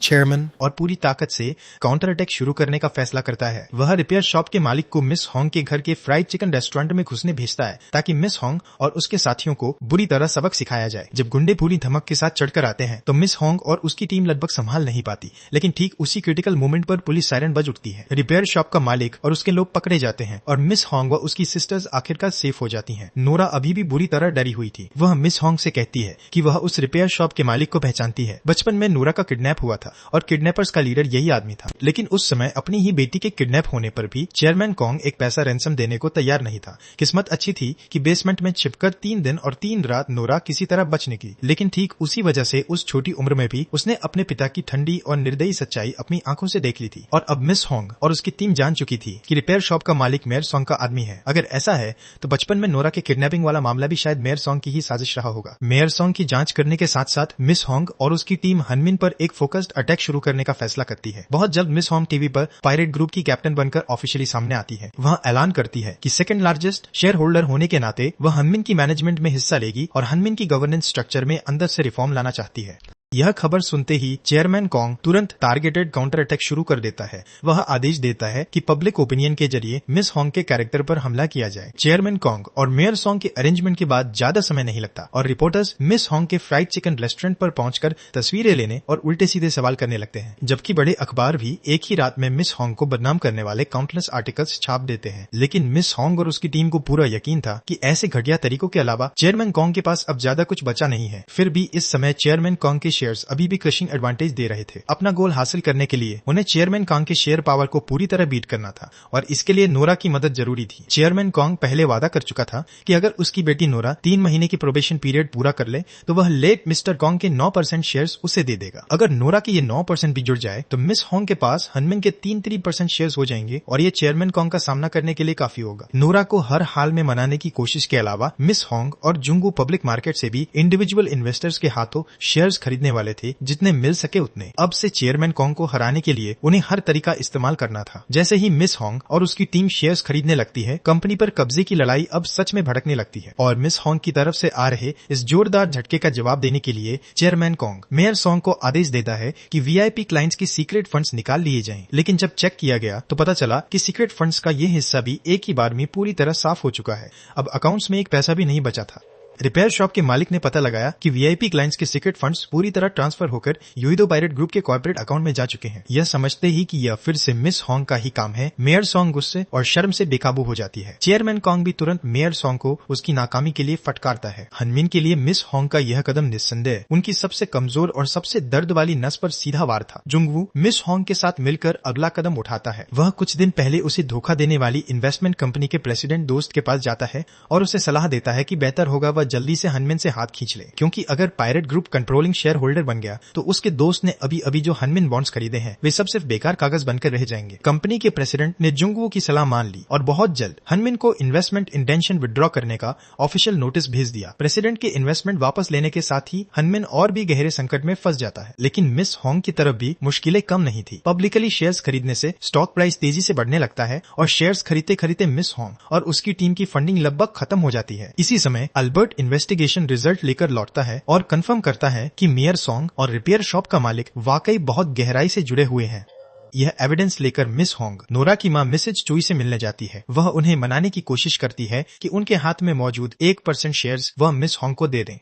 Chairman और पूरी ताकत से काउंटर अटैक शुरू करने का फैसला करता है। वह रिपेयर शॉप के मालिक को मिस होंग के घर के फ्राइड चिकन रेस्टोरेंट में घुसने भेजता है ताकि मिस होंग और उसके साथियों को बुरी तरह सबक सिखाया जाए। जब गुंडे पूरी धमक के साथ चढ़कर आते हैं तो मिस होंग और उसकी टीम लगभग संभाल नहीं पाती, लेकिन ठीक उसी क्रिटिकल मोमेंट पर पुलिस सायरन बज उठती है। रिपेयर शॉप का मालिक और उसके लोग पकड़े जाते हैं और मिस होंग व उसकी सिस्टर्स आखिरकार सेफ हो जाती हैं। नोरा अभी भी बुरी तरह डरी हुई थी। वह मिस होंग से कहती है कि वह उस रिपेयर शॉप के मालिक को पहचानती है। बचपन में नोरा का किडनैप हुआ था और किडनैपर्स का लीडर यही आदमी था, लेकिन उस समय अपनी ही बेटी के किडनैप होने पर भी चेयरमैन कॉन्ग एक पैसा रैंसम देने को तैयार नहीं था। किस्मत अच्छी थी कि बेसमेंट में छिपकर 3 दिन और 3 रात नोरा किसी तरह बच निकली, लेकिन ठीक उसी वजह से उस छोटी उम्र में भी उसने अपने पिता की ठंडी और निर्दयी सच्चाई अपनी आंखों से देख ली थी। और अब मिस होंग और उसकी टीम जान चुकी थी कि रिपेयर शॉप का मालिक मेयर सॉन्ग का आदमी है। अगर ऐसा है तो बचपन में नोरा के किडनैपिंग वाला मामला भी शायद मेयर सॉन्ग की ही साजिश रहा होगा। मेयर सॉन्ग की जांच करने के साथ साथ मिस होंग और उसकी टीम हनमिन पर एक फोकस्ड अटैक शुरू करने का फैसला करती है। बहुत जल्द मिस होंग टीवी पर पायरेट ग्रुप की कैप्टन बनकर ऑफिशियली सामने आती है। वह ऐलान करती है कि सेकंड लार्जेस्ट शेयर होल्डर होने के नाते वह हनमिन की मैनेजमेंट में हिस्सा लेगी और हनमिन की गवर्नेंस स्ट्रक्चर में अंदर से रिफॉर्म लाना चाहती है। यह खबर सुनते ही चेयरमैन कॉन्ग तुरंत टारगेटेड काउंटर अटैक शुरू कर देता है। वह आदेश देता है कि पब्लिक ओपिनियन के जरिए मिस होंग के कैरेक्टर पर हमला किया जाए। चेयरमैन कॉन्ग और मेयर सॉन्ग के अरेंजमेंट के बाद ज्यादा समय नहीं लगता और रिपोर्टर्स मिस होंग के फ्राइड चिकन रेस्टोरेंट पर पहुंचकर तस्वीरें लेने और उल्टे सीधे सवाल करने लगते हैं, जबकि बड़े अखबार भी एक ही रात में मिस होंग को बदनाम करने वाले काउंटलेस आर्टिकल्स छाप देते हैं। लेकिन मिस होंग और उसकी टीम को पूरा यकीन था कि ऐसे घटिया तरीकों के अलावा चेयरमैन कॉन्ग के पास अब ज्यादा कुछ बचा नहीं है। फिर भी इस समय चेयरमैन कॉन्ग के शेयर्स अभी भी एडवांटेज दे रहे थे। अपना गोल हासिल करने के लिए उन्हें चेयरमैन कॉन्ग के शेयर पावर को पूरी तरह बीट करना था और इसके लिए नोरा की मदद जरूरी थी। चेयरमैन कॉन्ग पहले वादा कर चुका था कि अगर उसकी बेटी नोरा 3 महीने की प्रोबेशन पीरियड पूरा कर ले तो वह लेट मिस्टर कॉन्ग के 9% शेयर्स उसे दे देगा। अगर नोरा के ये 9% भी जुड़ जाए तो मिस होंग के पास हनमिन के 3% शेयर्स हो जाएंगे और ये चेयरमैन कॉन्ग का सामना करने के लिए काफी होगा। नोरा को हर हाल में मनाने की कोशिश के अलावा मिस होंग और जुंगू पब्लिक मार्केट से भी इंडिविजुअल इन्वेस्टर्स के हाथों शेयर्स खरीदने वाले थे, जितने मिल सके उतने। अब से चेयरमैन कॉन्ग को हराने के लिए उन्हें हर तरीका इस्तेमाल करना था। जैसे ही मिस होंग और उसकी टीम शेयर्स खरीदने लगती है, कंपनी पर कब्जे की लड़ाई अब सच में भड़कने लगती है और मिस होंग की तरफ से आ रहे इस जोरदार झटके का जवाब देने के लिए चेयरमैन कॉन्ग मेयर सॉन्ग को आदेश देता है कि वीआईपी क्लाइंट्स की सीक्रेट फंड्स निकाल लिए जाएं। लेकिन जब चेक किया गया तो पता चला कि सीक्रेट फंड्स का ये हिस्सा भी एक ही बार में पूरी तरह साफ हो चुका है। अब अकाउंट्स में एक पैसा भी नहीं बचा था। रिपेयर शॉप के मालिक ने पता लगाया कि वीआईपी क्लाइंट्स के सीक्रेट फंड्स पूरी तरह ट्रांसफर होकर यूइदो पायरेट ग्रुप के कॉर्पोरेट अकाउंट में जा चुके हैं। यह समझते ही कि यह फिर से मिस होंग का ही काम है, मेयर सॉन्ग गुस्से और शर्म से बेकाबू हो जाती है। चेयरमैन कॉन्ग भी तुरंत मेयर सॉन्ग को उसकी नाकामी के लिए फटकारता है। हनमिन के लिए मिस होंग का यह कदम निस्संदेह उनकी सबसे कमजोर और सबसे दर्द वाली नस पर सीधा वार था। जुंगवू मिस होंग के साथ मिलकर अगला कदम उठाता है। वह कुछ दिन पहले उसे धोखा देने वाली इन्वेस्टमेंट कंपनी के प्रेसिडेंट दोस्त के पास जाता है और उसे सलाह देता है कि बेहतर होगा वह जल्दी से हनमिन से हाथ खींच ले, क्योंकि अगर pirate group controlling share holder बन गया तो उसके दोस्त ने अभी अभी जो हनमिन बॉन्ड्स खरीदे हैं वे सब सिर्फ बेकार कागज बनकर रह जाएंगे। कंपनी के प्रेसिडेंट ने जुंगवू की सलाह मान ली और बहुत जल्द हनमिन को इन्वेस्टमेंट इंटेंशन विड्रॉ करने का ऑफिशियल नोटिस भेज दिया। प्रेसिडेंट के इन्वेस्टमेंट वापस लेने के साथ ही हनमिन और भी गहरे संकट में फंस जाता है। लेकिन मिस होंग की तरफ भी मुश्किलें कम नहीं थी। पब्लिकली शेयर्स खरीदने से स्टॉक प्राइस तेजी से बढ़ने लगता है और शेयर्स खरीदते खरीदते मिस होंग और उसकी टीम की फंडिंग लगभग खत्म हो जाती है। इसी समय अल्बर्ट इन्वेस्टिगेशन रिजल्ट लेकर लौटता है और कंफर्म करता है कि मेयर सॉन्ग और रिपेयर शॉप का मालिक वाकई बहुत गहराई से जुड़े हुए हैं। यह एविडेंस लेकर मिस होंग नोरा की मां मिसेज चोई से मिलने जाती है। वह उन्हें मनाने की कोशिश करती है कि उनके हाथ में मौजूद 1% शेयर्स वह मिस होंग को दे दें।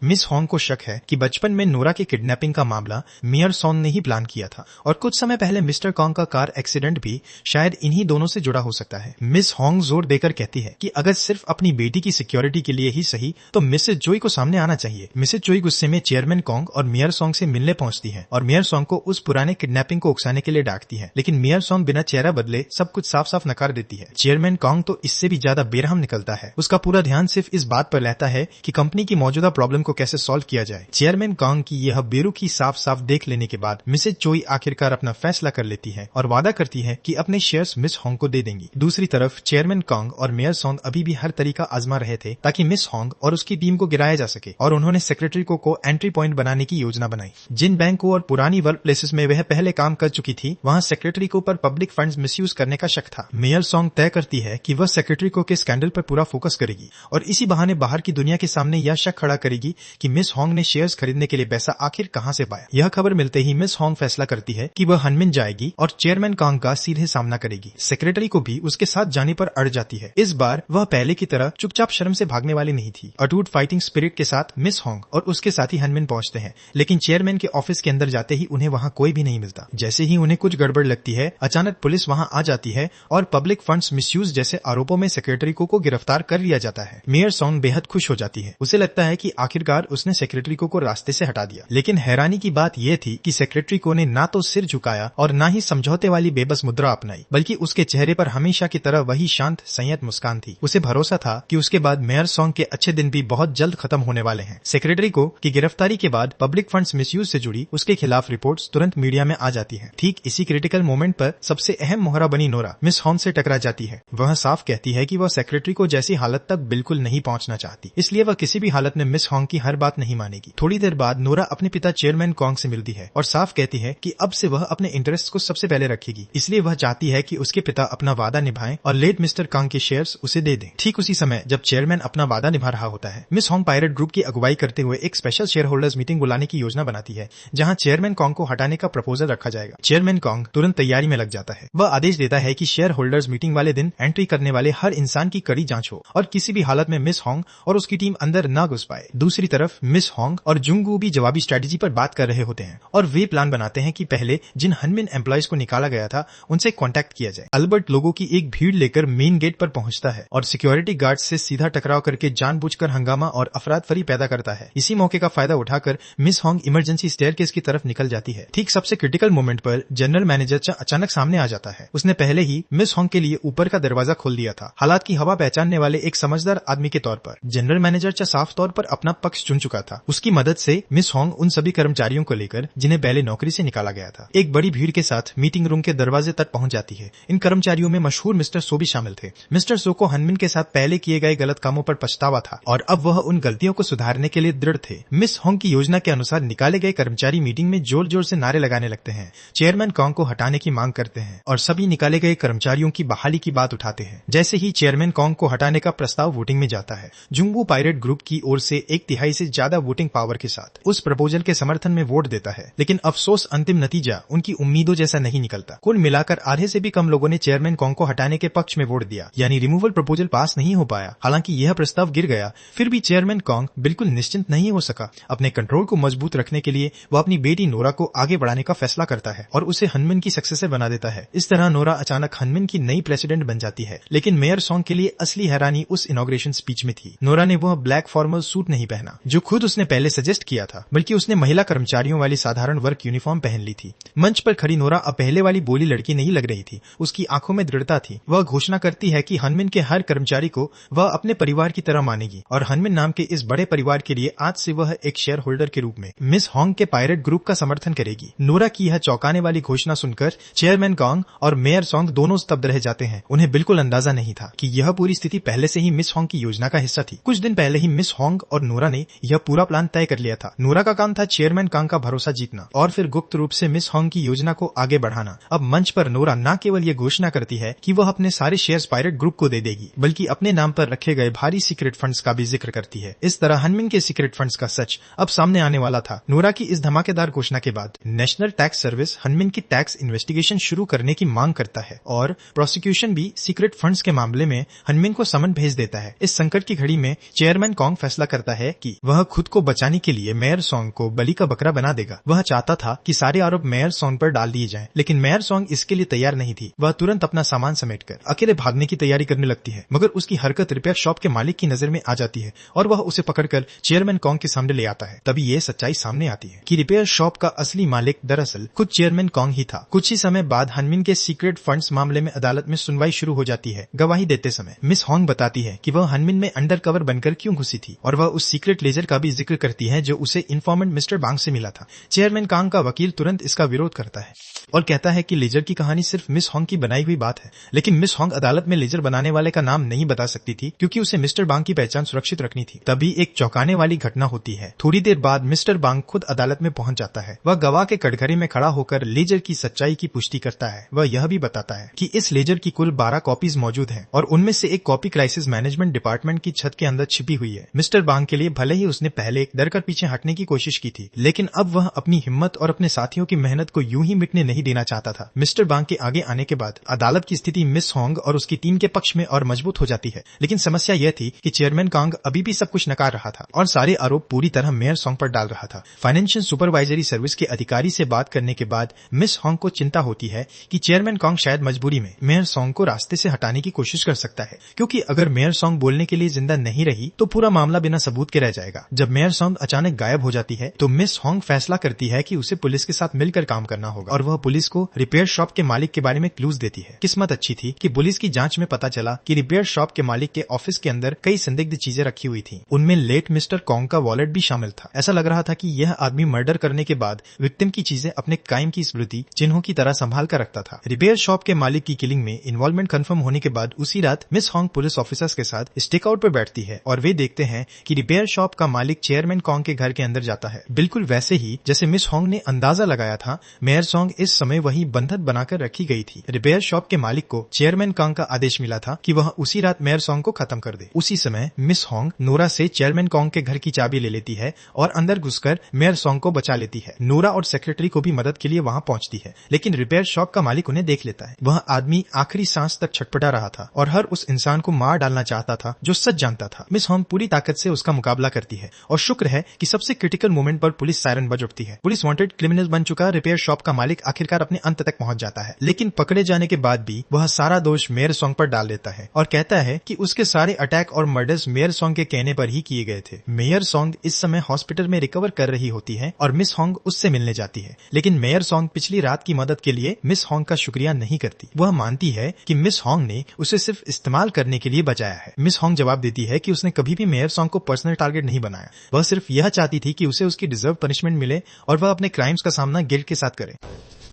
मिस होंग को शक है कि बचपन में नोरा के किडनैपिंग का मामला मेयर सॉन्ग ने ही प्लान किया था और कुछ समय पहले मिस्टर कॉन्ग का कार एक्सीडेंट भी शायद इन्हीं दोनों से जुड़ा हो सकता है। मिस होंग जोर देकर कहती है कि अगर सिर्फ अपनी बेटी की सिक्योरिटी के लिए ही सही तो मिसेज जोई को सामने आना चाहिए। मिसेज जोई गुस्से में चेयरमैन कॉन्ग और मेयर सॉन्ग से मिलने पहुंचती है और मेयर सॉन्ग को उस पुराने किडनैपिंग को उकसाने के लिए डांटती है, लेकिन मेयर सॉन्ग बिना चेहरा बदले सब कुछ साफ साफ नकार देती है। चेयरमैन कॉन्ग तो इससे भी ज्यादा बेरहम निकलता है। उसका पूरा ध्यान सिर्फ इस बात पर रहता है कि कंपनी की मौजूदा प्रॉब्लम को कैसे सॉल्व किया जाए। चेयरमैन कॉन्ग की यह बेरुखी साफ साफ देख लेने के बाद मिसेज चोई आखिरकार अपना फैसला कर लेती है और वादा करती है कि अपने शेयर्स मिस होंग को दे देंगी। दूसरी तरफ चेयरमैन कॉन्ग और मेयर सॉन्ग अभी भी हर तरीका आजमा रहे थे ताकि मिस होंग और उसकी टीम को गिराया जा सके और उन्होंने सेक्रेटरी को एंट्री पॉइंट बनाने की योजना बनाई। जिन बैंकों और पुरानी वर्क प्लेसेस में वह पहले काम कर चुकी थी वहां सेक्रेटरी को पर पब्लिक फंड्स मिसयूज करने का शक था। मेयर सॉन्ग तय करती है कि वह सेक्रेटरी को के स्कैंडल पर पूरा फोकस करेगी और इसी बहाने बाहर की दुनिया के सामने यह शक खड़ा करेगी कि मिस होंग ने शेयर्स खरीदने के लिए पैसा आखिर कहां से पाया। यह खबर मिलते ही मिस होंग फैसला करती है कि वह हनमिन जाएगी और चेयरमैन कांग का सीधे सामना करेगी। सेक्रेटरी को भी उसके साथ जाने पर अड़ जाती है। इस बार वह पहले की तरह चुपचाप शर्म से भागने वाली नहीं थी। अटूट फाइटिंग स्पिरिट के साथ मिस होंग और उसके साथी हनमिन पहुंचते हैं, लेकिन चेयरमैन के ऑफिस के अंदर जाते ही उन्हें वहां कोई भी नहीं मिलता। जैसे ही उन्हें कुछ गड़बड़ लगती है, अचानक पुलिस वहां आ जाती है और पब्लिक फंड्स मिसयूज जैसे आरोपों में सेक्रेटरी को गिरफ्तार कर लिया जाता है। मेयर सॉन्ग बेहद खुश हो जाती है। उसे लगता है कि आखिरकार उसने सेक्रेटरी को रास्ते से हटा दिया। लेकिन हैरानी की बात यह थी कि सेक्रेटरी को ने ना तो सिर झुकाया और ना ही समझौते वाली बेबस मुद्रा अपनाई, बल्कि उसके चेहरे पर हमेशा की तरह वही शांत संयत मुस्कान थी। उसे भरोसा था कि उसके बाद मेयर सॉन्ग के अच्छे दिन भी बहुत जल्द खत्म होने वाले हैं। सेक्रेटरी को की गिरफ्तारी के बाद पब्लिक फंड्स मिसयूज से जुड़ी उसके खिलाफ रिपोर्ट्स तुरंत मीडिया में आ जाती हैं। ठीक इसी क्रिटिकल मोमेंट पर सबसे अहम मोहरा बनी नोरा मिस होंग से टकरा जाती है। वह साफ कहती है कि वह सेक्रेटरी को जैसी हालत तक बिल्कुल नहीं पहुंचना चाहती, इसलिए वह किसी भी हालत में मिस होंग की हर बात नहीं मानेगी। थोड़ी देर बाद नोरा अपने पिता चेयरमैन कॉन्ग से मिलती है और साफ कहती है कि अब से वह अपने इंटरेस्ट को सबसे पहले रखेगी, इसलिए वह चाहती है कि उसके पिता अपना वादा निभाएं और लेट मिस्टर कांग के शेयर्स उसे दे दें। ठीक उसी समय जब चेयरमैन अपना वादा निभा रहा होता है, मिस होंग पायरेट ग्रुप की अगुवाई करते हुए एक स्पेशल शेयर होल्डर्स मीटिंग बुलाने की योजना बनाती है, जहां चेयरमैन कॉन्ग को हटाने का प्रपोजल रखा जाएगा। चेयरमैन कॉन्ग तुरंत तैयारी में लग जाता है। वह आदेश देता है कि शेयर होल्डर्स मीटिंग वाले दिन एंट्री करने वाले हर इंसान की कड़ी जांच हो और किसी भी हालत में मिस होंग और उसकी टीम अंदर न घुस पाए। दूसरी तरफ मिस होंग और जुंगू भी जवाबी स्ट्रेटेजी पर बात कर रहे होते हैं और वे प्लान बनाते हैं कि पहले जिन हनमिन एम्प्लॉइज को निकाला गया था उनसे कांटेक्ट किया जाए। अल्बर्ट लोगों की एक भीड़ लेकर मेन गेट पर पहुंचता है और सिक्योरिटी गार्ड से सीधा टकराव करके जानबूझकर हंगामा और अफरातफरी पैदा करता है। इसी मौके का फायदा उठाकर मिस होंग इमरजेंसी स्टेयरकेस की तरफ निकल जाती है। ठीक सबसे क्रिटिकल मोमेंट पर जनरल मैनेजर चा अचानक सामने आ जाता है। उसने पहले ही मिस होंग के लिए ऊपर का दरवाजा खोल दिया था। हालात की हवा पहचानने वाले एक समझदार आदमी के तौर पर जनरल मैनेजर चा साफ तौर पर अपना पक्ष चुन चुका था। उसकी मदद से मिस होंग उन सभी कर्मचारियों को लेकर जिन्हें पहले नौकरी से निकाला गया था, एक बड़ी भीड़ के साथ मीटिंग रूम के दरवाजे तक पहुंच जाती है। इन कर्मचारियों में मशहूर मिस्टर सो भी शामिल थे। मिस्टर सो को हनमिन के साथ पहले किए गए गलत कामों पर पछतावा था और अब वह उन गलतियों को सुधारने के लिए दृढ़ थे। मिस होंग की योजना के अनुसार निकाले गए कर्मचारी मीटिंग में जोर जोर से नारे लगाने लगते हैं, चेयरमैन कॉन्ग को हटाने की मांग करते हैं और सभी निकाले गए कर्मचारियों की बहाली की बात उठाते हैं। जैसे ही चेयरमैन कॉन्ग को हटाने का प्रस्ताव वोटिंग में जाता है, जुंगू पायरेट ग्रुप की ओर से 1/3 से ज्यादा वोटिंग पावर के साथ उस प्रपोजल के समर्थन में वोट देता है। लेकिन अफसोस अंतिम नतीजा उनकी उम्मीदों जैसा नहीं निकलता। कुल मिलाकर आधे से भी कम लोगों ने चेयरमैन कॉन्ग को हटाने के पक्ष में वोट दिया, यानी रिमूवल प्रपोजल पास नहीं हो पाया। हालांकि यह प्रस्ताव गिर गया, फिर भी चेयरमैन कॉन्ग बिल्कुल निश्चिंत नहीं हो सका। अपने कंट्रोल को मजबूत रखने के लिए वह अपनी बेटी नोरा को आगे बढ़ाने का फैसला करता है और उसे हनमिन की सक्सेसर बना देता है। इस तरह नोरा अचानक हनमिन की नई प्रेसिडेंट बन जाती है। लेकिन मेयर सॉन्ग के लिए असली हैरानी उस इनॉग्रेशन स्पीच में थी। नोरा ने वह ब्लैक फॉर्मल सूट नहीं पहना जो खुद उसने पहले सजेस्ट किया था, बल्कि उसने महिला कर्मचारियों वाली साधारण वर्क यूनिफॉर्म पहन ली थी। मंच पर खड़ी नोरा अब पहले वाली बोली लड़की नहीं लग रही थी। उसकी आंखों में दृढ़ता थी। वह घोषणा करती है कि हनमिन के हर कर्मचारी को वह अपने परिवार की तरह मानेगी और हनमिन नाम के इस बड़े परिवार के लिए आज से वह एक शेयर होल्डर के रूप में मिस होंग के पायरेट ग्रुप का समर्थन करेगी। नोरा की यह चौंकाने वाली घोषणा सुनकर चेयरमैन कॉन्ग और मेयर सॉन्ग दोनों स्तब्ध रह जाते हैं। उन्हें बिल्कुल अंदाजा नहीं था कि यह पूरी स्थिति पहले से ही मिस होंग की योजना का हिस्सा थी। कुछ दिन पहले ही मिस होंग और नोरा ने यह पूरा प्लान तय कर लिया था। नोरा का काम था चेयरमैन कॉन्ग का भरोसा जीतना और फिर गुप्त रूप से मिस होंग की योजना को आगे बढ़ाना। अब मंच पर नोरा न केवल ये घोषणा करती है कि वह अपने सारे शेयर्स पायरेट ग्रुप को दे देगी, बल्कि अपने नाम पर रखे गए भारी सीक्रेट फंड्स का भी जिक्र करती है। इस तरह हनमिन के सीक्रेट फंड्स का सच अब सामने आने वाला था। नोरा की इस धमाकेदार घोषणा के बाद नेशनल टैक्स सर्विस हनमिन की टैक्स इन्वेस्टिगेशन शुरू करने की मांग करता है और प्रोसिक्यूशन भी सीक्रेट फंड्स के मामले में हनमिन को समन भेज देता है। इस संकट की घड़ी में चेयरमैन कॉन्ग फैसला करता है कि वह खुद को बचाने के लिए मेयर सॉन्ग को बलि का बकरा बना देगा। वह चाहता था कि सारे आरोप मेयर सॉन्ग पर डाल दिए जाएं, लेकिन मेयर सॉन्ग इसके लिए तैयार नहीं थी। वह तुरंत अपना सामान समेटकर अकेले भागने की तैयारी करने लगती है, मगर उसकी हरकत रिपेयर शॉप के मालिक की नजर में आ जाती है और वह उसे पकड़कर चेयरमैन कॉन्ग के सामने ले आता है। तभी ये सच्चाई सामने आती है कि रिपेयर शॉप का असली मालिक दरअसल खुद चेयरमैन कॉन्ग ही था। कुछ ही समय बाद हनमिन के सीक्रेट फंड्स मामले में अदालत में सुनवाई शुरू हो जाती है। गवाही देते समय मिस होंग बताती है कि वह हनमिन में अंडर कवर बनकर क्यों घुसी थी और वह उस सीक्रेट लेजर का भी जिक्र करती है जो उसे इन्फॉर्मेंट मिस्टर बांग से मिला था। चेयरमैन कॉन्ग का वकील तुरंत इसका विरोध करता है और कहता है कि लेजर की कहानी सिर्फ मिस होंग की बनाई हुई बात है। लेकिन मिस होंग अदालत में लेजर बनाने वाले का नाम नहीं बता सकती थी क्योंकि उसे मिस्टर बांग की पहचान सुरक्षित रखनी थी। तभी एक चौंकाने वाली घटना होती है। थोड़ी देर बाद मिस्टर बांग खुद अदालत में पहुंच जाता है। वह गवाह के कटघरे में खड़ा होकर लेजर की सच्चाई की पुष्टि करता है। वह यह भी बताता है कि इस लेजर की कुल 12 कॉपीज मौजूद हैं और उनमें से एक कॉपी क्राइसिस मैनेजमेंट डिपार्टमेंट की छत के अंदर छिपी हुई है। मिस्टर बांग के लिए भले भले ही उसने पहले दर कर पीछे हटने की कोशिश की थी, लेकिन अब वह अपनी हिम्मत और अपने साथियों की मेहनत को यूं ही मिटने नहीं देना चाहता था। मिस्टर बांग के आगे आने के बाद अदालत की स्थिति मिस होंग और उसकी टीम के पक्ष में और मजबूत हो जाती है, लेकिन समस्या यह थी कि चेयरमैन कांग अभी भी सब कुछ नकार रहा था और सारे आरोप पूरी तरह मेयर सोंग पर डाल रहा था। फाइनेंशियल सुपरवाइजरी सर्विस के अधिकारी से बात करने के बाद मिस होंग को चिंता होती है कि चेयरमैन कांग शायद मजबूरी में मेयर सोंग को रास्ते से हटाने की कोशिश कर सकता है, क्योंकि अगर मेयर सोंग बोलने के लिए जिंदा नहीं रही तो पूरा मामला बिना सबूत के रह जाएगा। जब मेयर सोंग अचानक गायब हो जाती है तो मिस होंग फैसला करती है कि उसे पुलिस के साथ मिलकर काम करना होगा और वह पुलिस को रिपेयर शॉप के मालिक के बारे में क्लूज देती है। किस्मत अच्छी थी कि पुलिस की जांच में पता चला कि रिपेयर शॉप के मालिक के ऑफिस के अंदर कई संदिग्ध चीजें रखी हुई थी। उनमें लेट मिस्टर कॉन्ग का वॉलेट भी शामिल था। ऐसा लग रहा था कि यह आदमी मर्डर करने के बाद विक्टिम की चीजें अपने कायम की स्मृति चिन्हों की तरह संभाल कर रखता था। रिपेयर शॉप के मालिक की किलिंग में इन्वॉल्वमेंट कंफर्म होने के बाद उसी रात मिस होंग पुलिस ऑफिसर्स के साथ स्टेक आउट पर बैठती है और वे देखते हैं कि रिपेयर शॉप का मालिक चेयरमैन कॉन्ग के घर के अंदर जाता है। बिल्कुल वैसे ही जैसे मिस होंग ने अंदाजा लगाया था, मेयर सोंग इस समय वही बंधक बनाकर रखी गई थी। रिपेयर शॉप के मालिक को चेयरमैन कांग का आदेश मिला था कि वह उसी रात मेयर सोंग को खत्म कर दे। उसी समय मिस होंग नोरा से चेयरमैन कांग के घर की चाबी ले लेती है और अंदर घुसकर मेयर सोंग को बचा लेती है। नोरा और सेक्रेटरी को भी मदद के लिए वहां पहुंचती है, लेकिन रिपेयर शॉप का मालिक उन्हें देख लेता है। वह आदमी आखिरी सांस तक छटपटा रहा था और हर उस इंसान को मार डालना चाहता था जो सच जानता था। मिस होंग पूरी ताकत से उसका मुकाबला करती है और शुक्र है कि सबसे क्रिटिकल मोमेंट पर पुलिस सायरन बज उठती है। पुलिस वांटेड क्रिमिनल बन चुका रिपेयर शॉप का मालिक आखिरकार अपने अंत तक पहुंच जाता है, लेकिन पकड़े जाने के बाद भी वह सारा दोष मेयर सोंग पर डाल देता है और कहता है कि उसके सारे अटैक और मर्डर्स मेयर सोंग के कहने पर ही किए गए थे। मेयर सोंग इस समय हॉस्पिटल में रिकवर कर रही होती है और मिस होंग उससे मिलने जाती है, लेकिन मेयर सोंग पिछली रात की मदद के लिए मिस होंग का शुक्रिया नहीं करती। वह मानती है कि मिस होंग ने उसे सिर्फ इस्तेमाल करने के लिए बचाया है। मिस होंग जवाब देती है कि उसने कभी भी मेयर सोंग को पर्सनल टारगेट नहीं बनाया, वह सिर्फ यह चाहती थी कि उसे उसकी डिजर्व पनिशमेंट मिले और वह अपने क्राइम्स का सामना गिल्ट के साथ करे।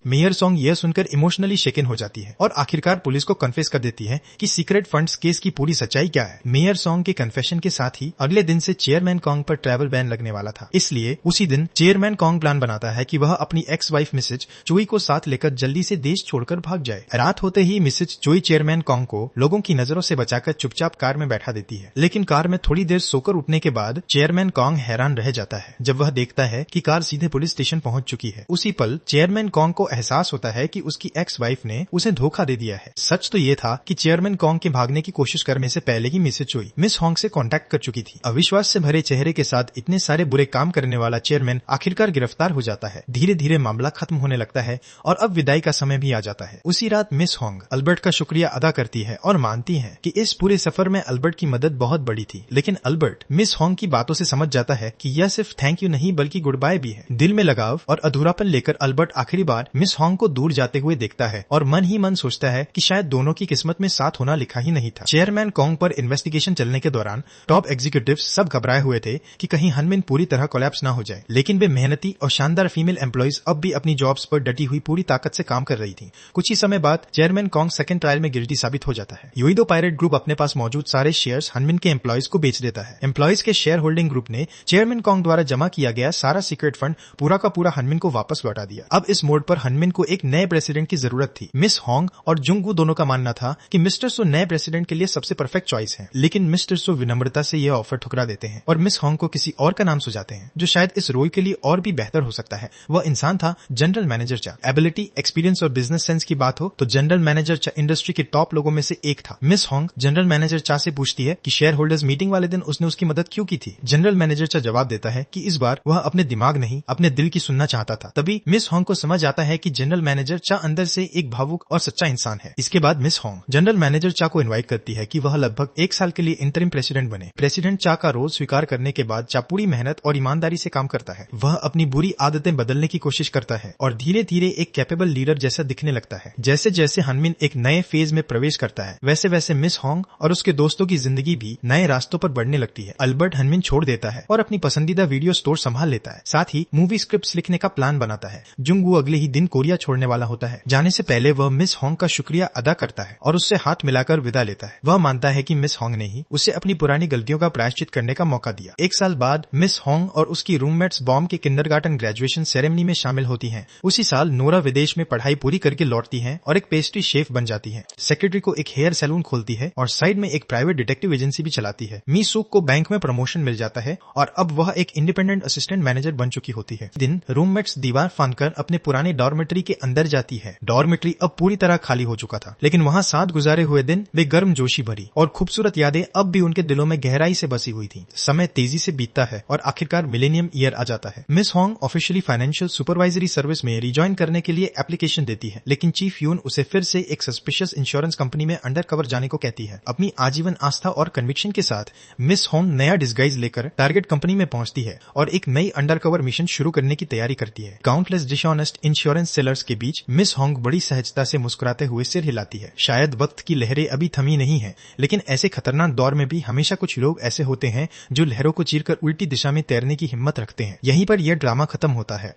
मेयर सोंग यह सुनकर इमोशनली शेकन हो जाती है और आखिरकार पुलिस को कन्फेस कर देती है कि सीक्रेट फंड्स केस की पूरी सच्चाई क्या है। मेयर सोंग के कन्फेशन के साथ ही अगले दिन से चेयरमैन कॉन्ग पर ट्रैवल बैन लगने वाला था, इसलिए उसी दिन चेयरमैन कॉन्ग प्लान बनाता है कि वह अपनी एक्स वाइफ मिसेज चोई को साथ लेकर जल्दी से देश छोड़कर भाग जाए। रात होते ही मिसेज चोई चेयरमैन कॉन्ग को लोगों की नजरों से बचाकर चुपचाप कार में बैठा देती है, लेकिन कार में थोड़ी देर सोकर उठने के बाद चेयरमैन कॉन्ग हैरान रह जाता है जब वह देखता है कि कार सीधे पुलिस स्टेशन पहुंच चुकी है। उसी पल चेयरमैन कॉन्ग को एहसास होता है कि उसकी एक्स वाइफ ने उसे धोखा दे दिया है। सच तो ये था कि चेयरमैन कॉन्ग के भागने की कोशिश करने से पहले ही मिसेज चोई मिस होंग से कांटेक्ट कर चुकी थी। अविश्वास से भरे चेहरे के साथ इतने सारे बुरे काम करने वाला चेयरमैन आखिरकार गिरफ्तार हो जाता है। धीरे धीरे मामला खत्म होने लगता है और अब विदाई का समय भी आ जाता है। उसी रात मिस होंग अल्बर्ट का शुक्रिया अदा करती है और मानती है कि इस पूरे सफर में अल्बर्ट की मदद बहुत बड़ी थी, लेकिन अल्बर्ट मिस होंग की बातों से समझ जाता है कि यह सिर्फ थैंक यू नहीं बल्कि गुड बाय भी है। दिल में लगाव और अधूरापन लेकर अल्बर्ट आखिरी बार मिस होंग को दूर जाते हुए देखता है और मन ही मन सोचता है कि शायद दोनों की किस्मत में साथ होना लिखा ही नहीं था। चेयरमैन कॉन्ग पर इन्वेस्टिगेशन चलने के दौरान टॉप एग्जीक्यूटिव्स सब घबराए हुए थे कि कहीं हनमिन पूरी तरह कोलैप्स ना हो जाए, लेकिन वे मेहनती और शानदार फीमेल एम्प्लॉइज अब भी अपनी जॉब्स पर डटी हुई पूरी ताकत से काम कर रही थी। कुछ ही समय बाद चेयरमैन कॉन्ग सेकंड ट्रायल में गिल्टी साबित हो जाता है। यूइडो पायरेट ग्रुप अपने पास मौजूद सारे शेयर्स हनमिन के एम्प्लॉइज को बेच देता है। एम्प्लॉइज के शेयर होल्डिंग ग्रुप ने चेयरमैन कॉन्ग द्वारा जमा किया गया सारा सीक्रेट फंड पूरा का पूरा हनमिन को वापस लौटा दिया। अब इस मोड पर हनमिन को एक नए प्रेसिडेंट की जरूरत थी। मिस होंग और जुंगू दोनों का मानना था कि मिस्टर सो नए प्रेसिडेंट के लिए सबसे परफेक्ट चॉइस है, लेकिन मिस्टर सो विनम्रता से यह ऑफर ठुकरा देते हैं और मिस होंग को किसी और का नाम सुझाते हैं जो शायद इस रोल के लिए और भी बेहतर हो सकता है। वह इंसान था जनरल मैनेजर चा। एबिलिटी, एक्सपीरियंस और बिजनेस सेंस की बात हो तो जनरल मैनेजर चा इंडस्ट्री के टॉप लोगों में से एक था। मिस होंग जनरल मैनेजर चा से पूछती है कि शेयर होल्डर्स मीटिंग वाले दिन उसने उसकी मदद क्यों की थी। जनरल मैनेजर चा जवाब देता है कि इस बार वह अपने दिमाग नहीं अपने दिल की सुनना चाहता था। तभी मिस होंग को समझ आता है कि जनरल मैनेजर चा अंदर से एक भावुक और सच्चा इंसान है। इसके बाद मिस होंग जनरल मैनेजर चा को इनवाइट करती है कि वह लगभग 1 साल के लिए इंटरिम प्रेसिडेंट बने। प्रेसिडेंट चा का रोल स्वीकार करने के बाद चा पूरी मेहनत और ईमानदारी से काम करता है। वह अपनी बुरी आदतें बदलने की कोशिश करता है और धीरे धीरे एक कैपेबल लीडर जैसा दिखने लगता है। जैसे जैसे हनमिन एक नए फेज में प्रवेश करता है वैसे वैसे मिस होंग और उसके दोस्तों की जिंदगी भी नए रास्तों पर बढ़ने लगती है। अल्बर्ट हनमिन छोड़ देता है और अपनी पसंदीदा वीडियो स्टोर संभाल लेता है। साथ ही मूवी स्क्रिप्ट्स लिखने का प्लान बनाता है। जुंगू अगले ही दिन दिन कोरिया छोड़ने वाला होता है। जाने से पहले वह मिस होंग का शुक्रिया अदा करता है और उससे हाथ मिलाकर विदा लेता है। वह मानता है कि मिस होंग ने ही उसे अपनी पुरानी गलतियों का प्रायश्चित करने का मौका दिया। एक साल बाद मिस होंग और उसकी रूममेट्स बॉम के किंडरगार्टन ग्रेजुएशन सेरेमनी में शामिल होती हैं। उसी साल नोरा विदेश में पढ़ाई पूरी करके लौटती है और एक पेस्ट्री शेफ बन जाती है। सेक्रेटरी को एक हेयर सैलून खोलती है और साइड में एक प्राइवेट डिटेक्टिव एजेंसी भी चलाती है। मी सूक को बैंक में प्रमोशन मिल जाता है और अब वह एक इंडिपेंडेंट असिस्टेंट मैनेजर बन चुकी होती है। दिन रूममेट्स दीवार फांदकर अपने पुराने डॉर्मेटरी के अंदर जाती है। डॉर्मेटरी अब पूरी तरह खाली हो चुका था, लेकिन वहाँ साथ गुजारे हुए दिन वे गर्मजोशी भरी और खूबसूरत यादें अब भी उनके दिलों में गहराई से बसी हुई थी। समय तेजी से बीतता है और आखिरकार मिलेनियम ईयर आ जाता है। Miss Hong officially financial supervisory service में रिजॉइन करने के लिए एप्लीकेशन देती है, लेकिन चीफ यून उसे फिर से एक सस्पिशियस इंश्योरेंस कंपनी में अंडरकवर जाने को कहती है। अपनी आजीवन आस्था और कन्विक्शन के साथ मिस होंग नया डिस्गाइज लेकर टारगेट कंपनी में पहुंचती है और एक नई अंडरकवर मिशन शुरू करने की तैयारी करती है। काउंटलेस डिसऑनेस्ट इंश्योरेंस सेलर्स के बीच मिस होंग बड़ी सहजता से मुस्कुराते हुए सिर हिलाती है। शायद वक्त की लहरें अभी थमी नहीं है, लेकिन ऐसे खतरनाक दौर में भी हमेशा कुछ लोग ऐसे होते हैं जो लहरों को चीरकर उल्टी दिशा में तैरने की हिम्मत रखते हैं। यहीं पर यह ड्रामा खत्म होता है।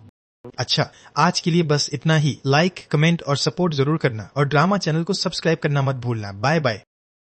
अच्छा, आज के लिए बस इतना ही। लाइक, कमेंट और सपोर्ट जरूर करना और ड्रामा चैनल को सब्सक्राइब करना मत भूलना। Bye bye.